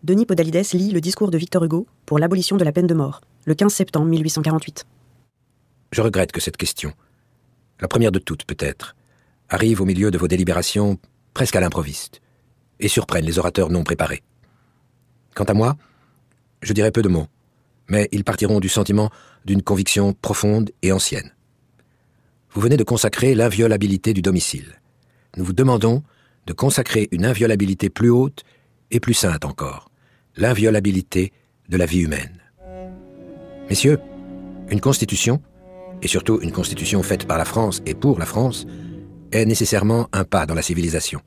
Denis Podalides lit le discours de Victor Hugo pour l'abolition de la peine de mort, le 15 septembre 1848. Je regrette que cette question, la première de toutes peut-être, arrive au milieu de vos délibérations presque à l'improviste et surprenne les orateurs non préparés. Quant à moi, je dirai peu de mots, mais ils partiront du sentiment d'une conviction profonde et ancienne. Vous venez de consacrer l'inviolabilité du domicile. Nous vous demandons de consacrer une inviolabilité plus haute et plus sainte encore, l'inviolabilité de la vie humaine. Messieurs, une constitution, et surtout une constitution faite par la France et pour la France, est nécessairement un pas dans la civilisation.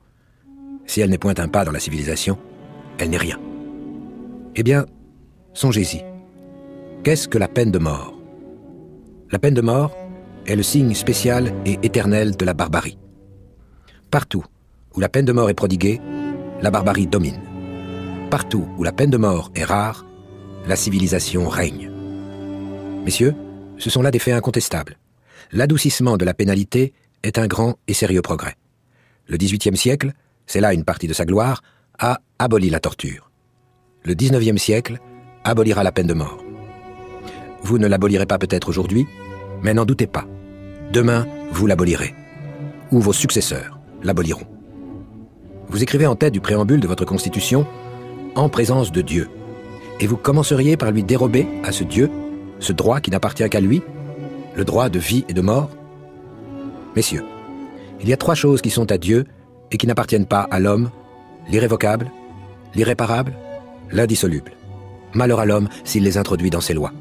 Si elle n'est point un pas dans la civilisation, elle n'est rien. Eh bien, songez-y. Qu'est-ce que la peine de mort? La peine de mort est le signe spécial et éternel de la barbarie. Partout où la peine de mort est prodiguée, la barbarie domine. Partout où la peine de mort est rare, la civilisation règne. Messieurs, ce sont là des faits incontestables. L'adoucissement de la pénalité est un grand et sérieux progrès. Le XVIIIe siècle, c'est là une partie de sa gloire, a aboli la torture. Le XIXe siècle abolira la peine de mort. Vous ne l'abolirez pas peut-être aujourd'hui, mais n'en doutez pas. Demain, vous l'abolirez. Ou vos successeurs l'aboliront. Vous écrivez en tête du préambule de votre Constitution « En présence de Dieu ». Et vous commenceriez par lui dérober à ce Dieu, ce droit qui n'appartient qu'à lui, le droit de vie et de mort. Messieurs, il y a 3 choses qui sont à Dieu et qui n'appartiennent pas à l'homme: l'irrévocable, l'irréparable, l'indissoluble. Malheur à l'homme s'il les introduit dans ses lois.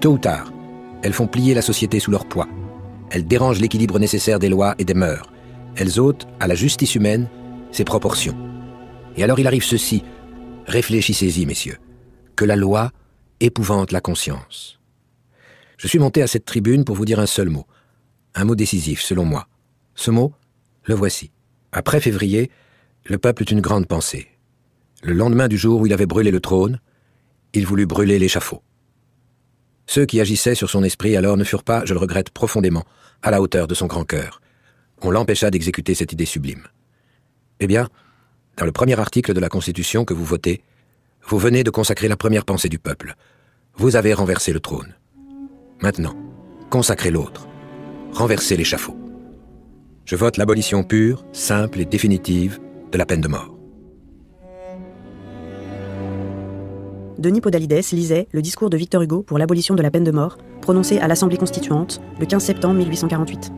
Tôt ou tard, elles font plier la société sous leur poids. Elles dérangent l'équilibre nécessaire des lois et des mœurs. Elles ôtent à la justice humaine ses proportions. Et alors il arrive ceci, réfléchissez-y, messieurs, que la loi épouvante la conscience. Je suis monté à cette tribune pour vous dire un seul mot, un mot décisif selon moi. Ce mot, le voici. Après février, le peuple eut une grande pensée. Le lendemain du jour où il avait brûlé le trône, il voulut brûler l'échafaud. Ceux qui agissaient sur son esprit alors ne furent pas, je le regrette profondément, à la hauteur de son grand cœur. On l'empêcha d'exécuter cette idée sublime. Eh bien, dans le premier article de la Constitution que vous votez, vous venez de consacrer la première pensée du peuple. Vous avez renversé le trône. Maintenant, consacrez l'autre. Renversez l'échafaud. Je vote l'abolition pure, simple et définitive de la peine de mort. Denis Podalides lisait le discours de Victor Hugo pour l'abolition de la peine de mort, prononcé à l'Assemblée constituante le 15 septembre 1848.